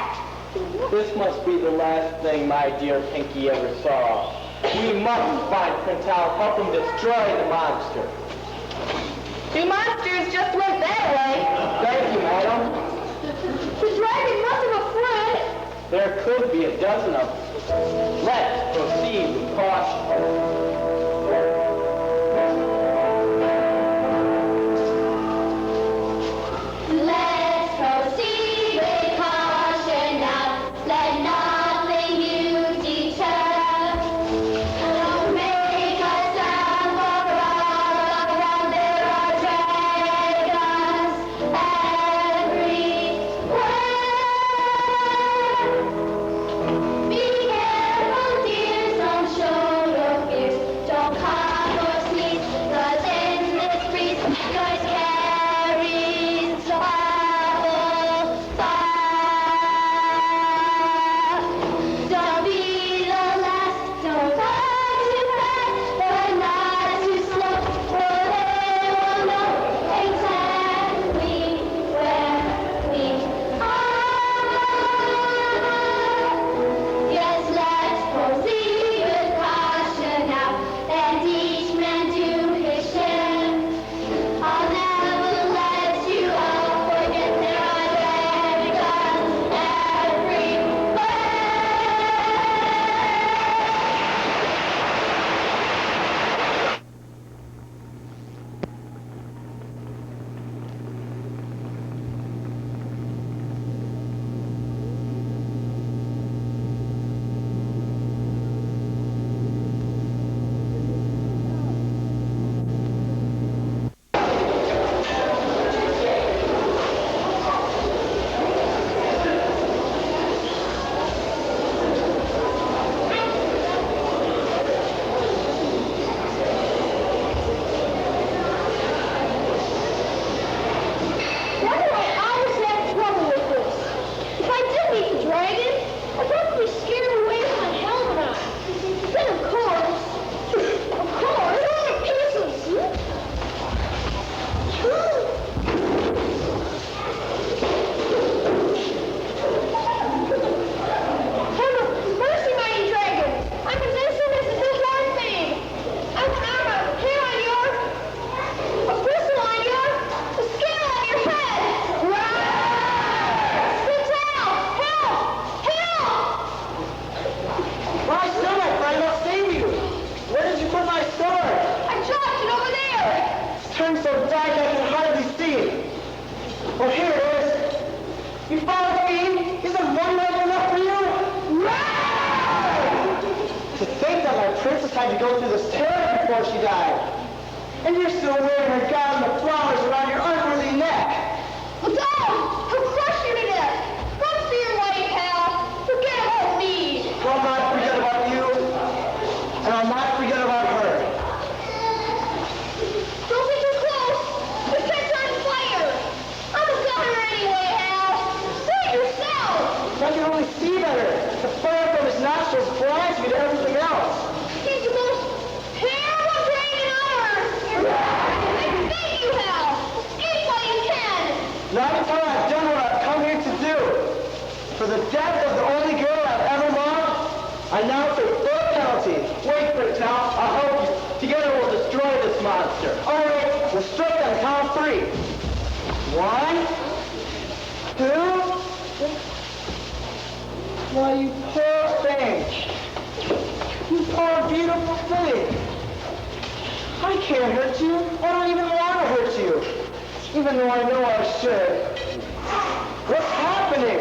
This must be the last thing my dear Pinky ever saw. We must find Prince Hal, help him destroy the monster. The monsters just went that way. Thank you, madam. The dragon must have a friend. There could be a dozen of them. Let's proceed with caution. Let's proceed with caution now. Let nothing you deter. Don't make a sound, for all around there are dragons everywhere. Be careful, dears, don't show your fears. had to go through this terror before she died. And you're still wearing her gown and the flowers around your unworthy neck. Well, don't! He'll crush you to death! Run for your life, pal! Forget about me! I'll not forget about you, and I'll not forget about her. Don't be too close! We catch on fire! I'm a governor anyway, Hal! Say it yourself! I can only see better. The fire from his nostrils blinds me to everything else. He's the most terrible dragon ever! I beg you, Hal! Escape while you can! Not until I've done what I've come here to do. For the death of the only girl I've ever loved, I now take full penalty. Wait for it, Hal. I'll help you. Together we'll destroy this monster. All right, we'll strike on the count of 3. 1, 2. Why, you poor thing. You poor, beautiful thing. I can't hurt you. I don't even want to hurt you. Even though I know I should. What's happening?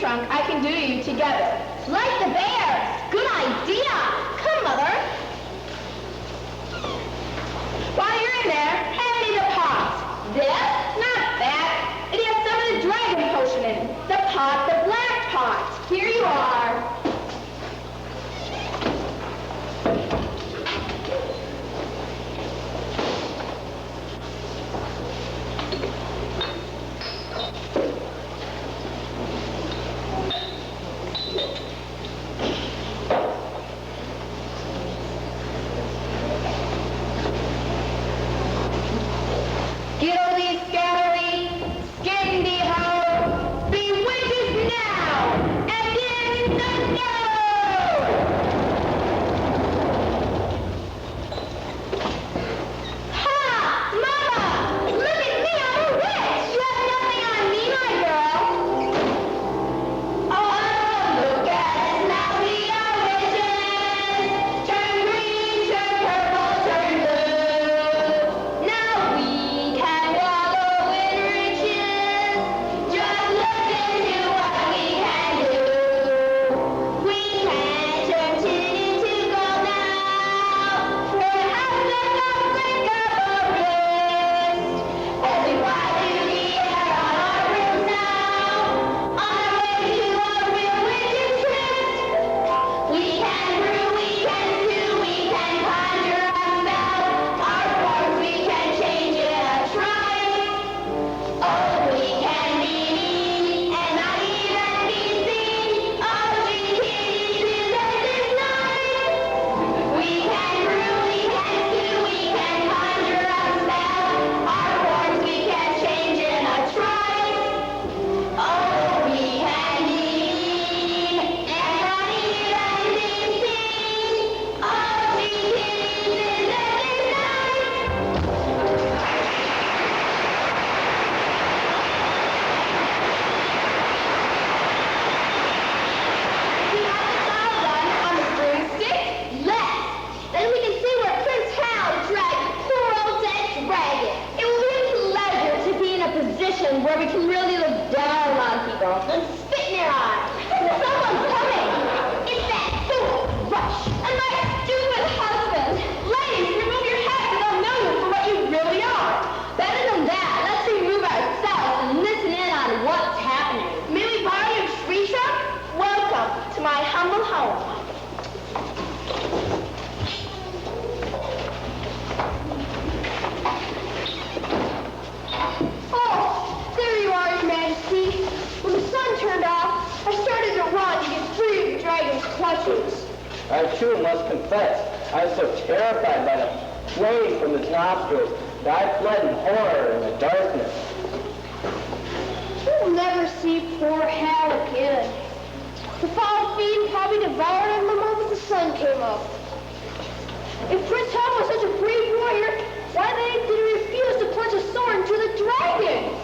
I can do you together. Like the bears. Good idea. Come, Mother. While you're in there, hand me the pot. This? Not that. It has some of the dragon potion in it. The pot, the black pot. Here you are. I too must confess, I was so terrified by the flame from his nostrils that I fled in horror in the darkness. You'll never see poor Hal again. The foul fiend probably devoured him the moment the sun came up. If Prince Hal was such a brave warrior, why then did he refuse to plunge a sword into the dragon?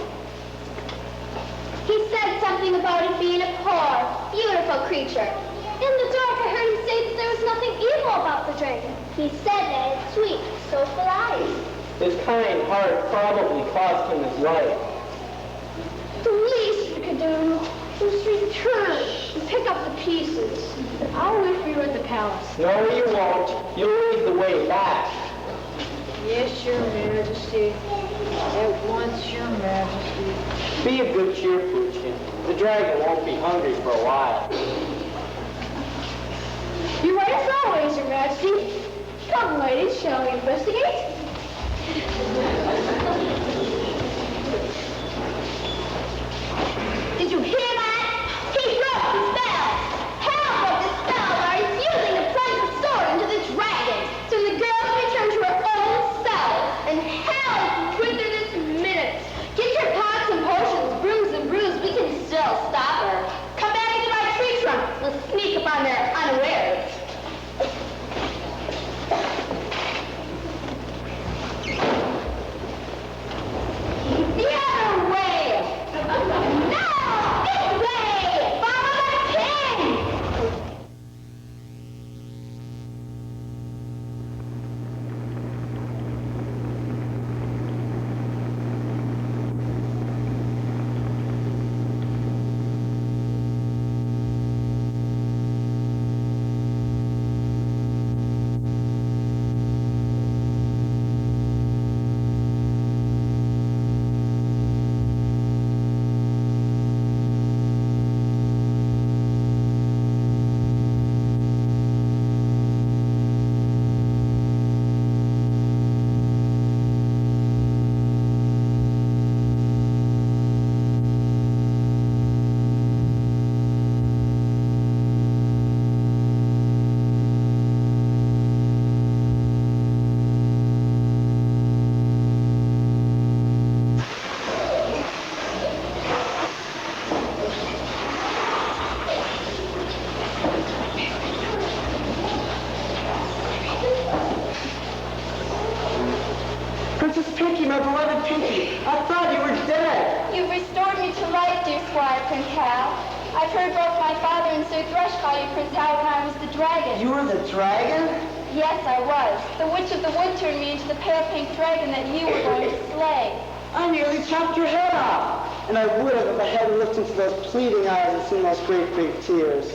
He said something about it being a poor, beautiful creature. In the dark, I heard him say that there was nothing evil about the dragon. He said that it's sweet, soulful eyes. His kind heart probably cost him his life. The least we could do was return and pick up the pieces. I'll wait for you at the palace. No, you won't. You'll lead the way back. Yes, Your Majesty. At once, Your Majesty. Be of good cheer, Pushkin. The dragon won't be hungry for a while. You're right as always, Your Majesty. Come, ladies, shall we investigate? Did you hear that? He broke the spell. Hal broke the spell by refusing to plunge the sword into the dragon. So the girls returned to her own self. And Hal is with her this minute. Get your pots and potions, brooms and brews. We can still stop her. Come back into my tree trunk. We'll sneak upon their unawares. The other way! No! This way! Follow the king! Princess Pinky, my beloved Pinky, I thought you were dead. You've restored me to life, dear Squire Prince Hal. I've heard both my father and Sir Thrush call you Prince Hal when I was the dragon. You were the dragon? Yes, I was. The Witch of the Wood turned me into the pale pink dragon that you were going to slay. I nearly chopped your head off. And I would have if I hadn't looked into those pleading eyes and seen those great big tears.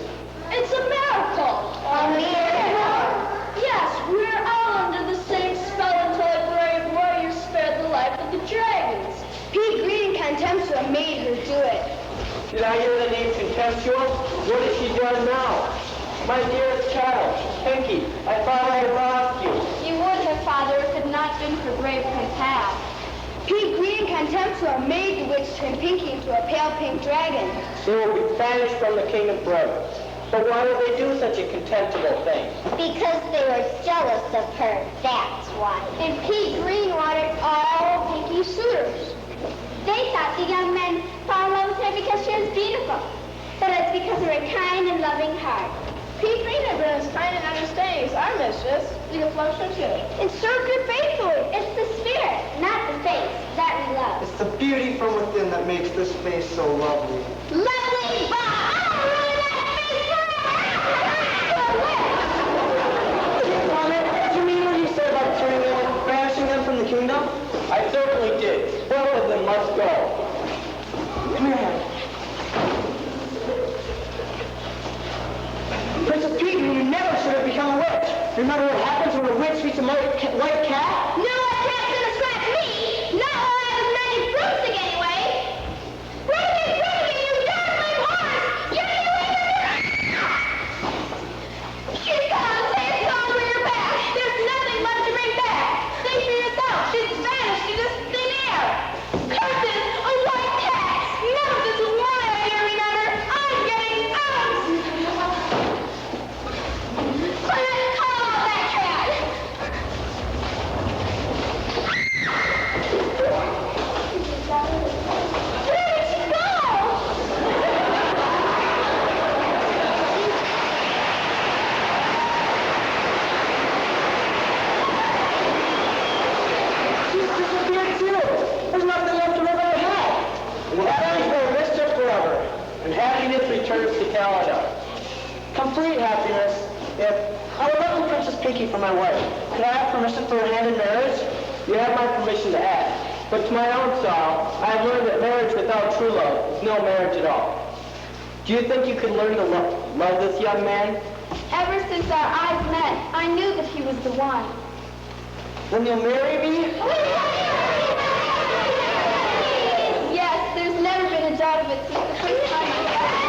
It's a miracle. A miracle? Yes, we're all under the same spell until a brave warrior spared the life of the dragons. Pea Green Contemptua made her do it. Did I hear the name Contemptuous? What has she done now? My dearest child, Pinky, I thought I had lost you. You would have, Father, if it had not been for brave Prince Hal. Pea Green Contemptua made the witch turn Pinky into a pale pink dragon. They will be banished from the kingdom forever. But why would they do such a contemptible thing? Because they were jealous of her, that's why. And Pea Green wanted all Pinky's suitors. They thought the young men fell in love with her because she was beautiful. But it's because of her kind and loving heart. Pea Green had been as kind and understanding as our mistress, the affliction too. And served her faithfully. It's the spirit, not the face, that we love. It's the beauty from within that makes this face so lovely. Lovely, but I'll ruin that face Comment, did you mean what you said about turning them and banishing them from the kingdom? I certainly did. Both of them must go. Come here, Harry. Princess Pinky, you never should have become a witch. Remember what happens when a witch meets a white cat? No cat's gonna scratch me! Not while I have as many broomstick anyway! Renegade, you darling horse! You're the She's gone! Say it's gone for your back! There's nothing left to bring back! Think for yourself! She's vanished into thin air! Curses! A white cat! None of this is my idea, remember? I'm getting out! Calendar. Complete happiness. If I would love the Princess Pinky for my wife. Could I have permission for her hand in marriage? You have my permission to ask. But to my own sorrow, I have learned that marriage without true love is no marriage at all. Do you think you could learn to love this young man? Ever since our eyes met, I knew that he was the one. Then you'll marry me? Yes, there's never been a doubt of it since the first time I saw him.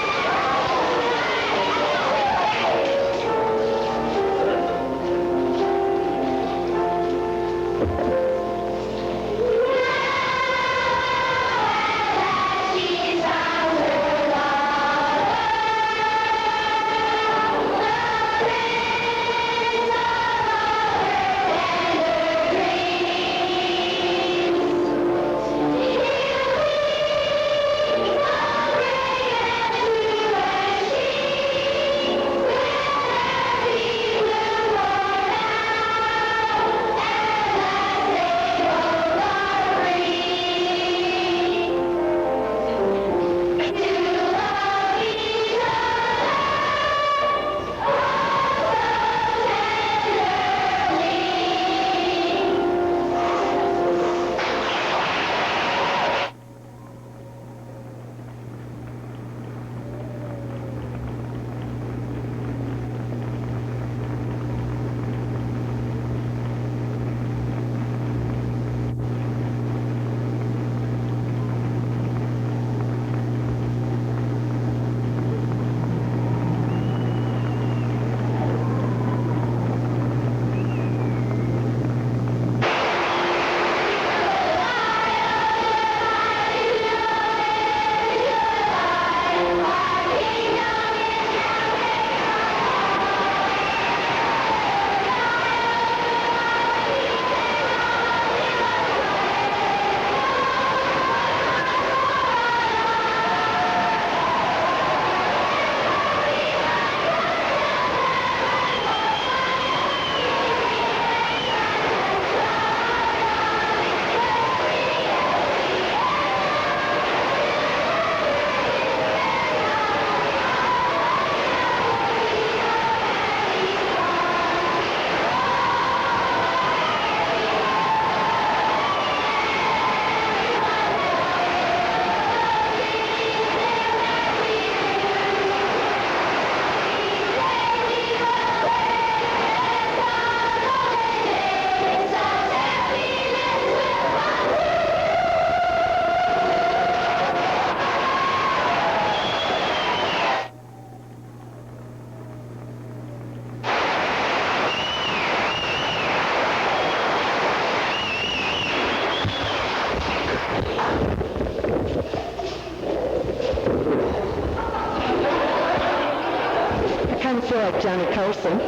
Like Johnny Carson.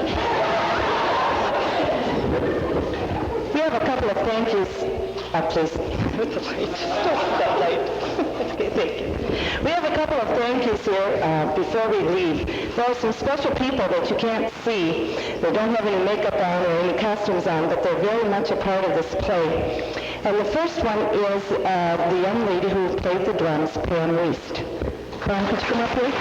We have a couple of thank yous. Please. With the light. Don't that light. Okay, thank you. We have a couple of thank yous here before we leave. There are some special people that you can't see. They don't have any makeup on or any costumes on, but they're very much a part of this play. And the first one is the young lady who played the drums, Pam Reist. Pam, could you come up here?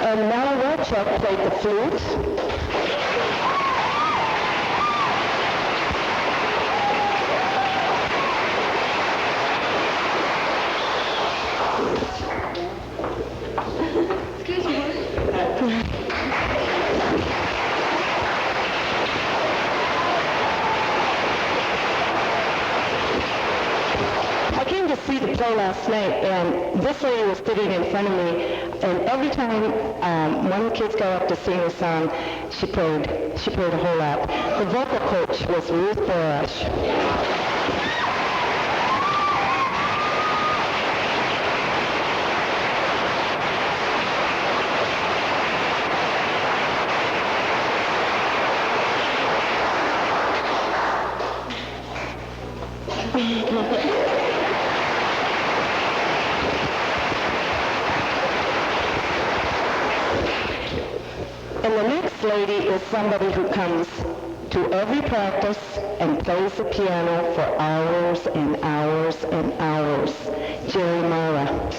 And Mala Rochuk played the flute. Excuse me. I came to see the play last night, and this lady was sitting in front of me, and every time one of the kids got up to sing a song, she played a whole lot. The vocal coach was Ruth Borash. next lady is somebody who comes to every practice and plays the piano for hours and hours and hours. Jerry Mara.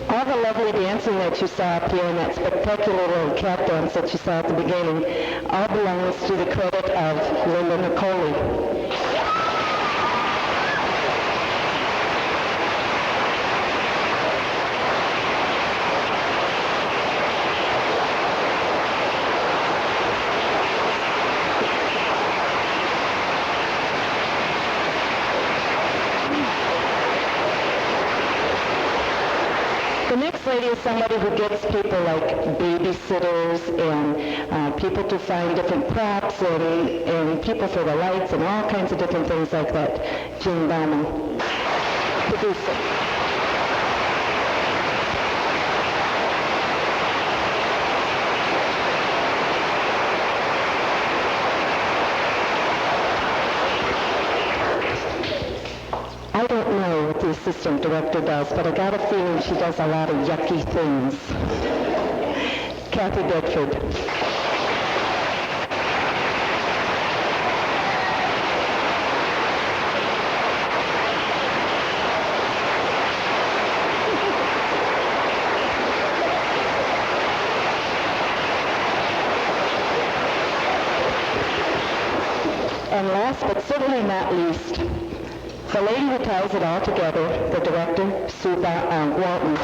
All the lovely dancing that you saw up here and that spectacular little cat dance that you saw at the beginning all belongs to the credit of Linda Nicoli. The next lady is somebody who gets people like babysitters and people to find different props and people for the lights and all kinds of different things like that. Jean Bauman, producer. I don't know what the assistant director does, but I got a feeling she does a lot of yucky things. Kathy Bedford. And last but certainly not least, the lady who ties it all together, the director, Sue Walton.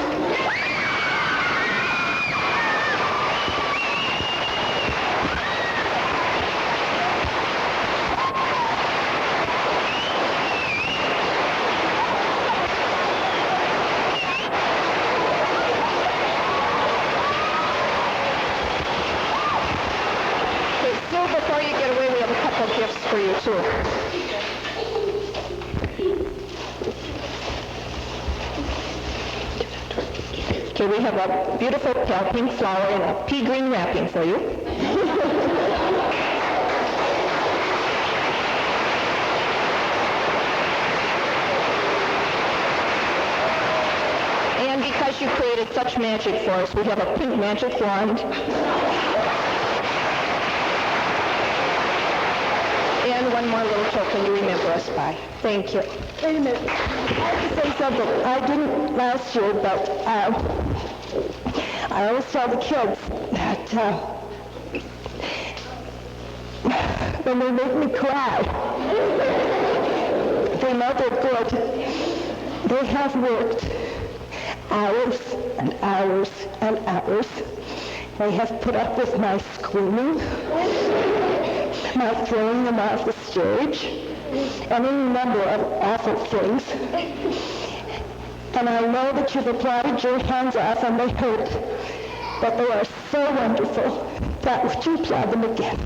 Okay, Sue, before you get away, we have a couple of gifts for you, too. Okay, we have a beautiful pale pink flower in a pea green wrapping for you. And because you created such magic for us, we have a pink magic wand. And one more little token to remember us by. Thank you. Wait a minute. I have to say something. I didn't last year, but I always tell the kids that when they make me cry, they know they're good. They have worked hours and hours and hours. They have put up with my screaming, my throwing them off the stage, any number of awful things. And I know that you've applauded your hands off and they hurt, but they are so wonderful that would you applaud them again?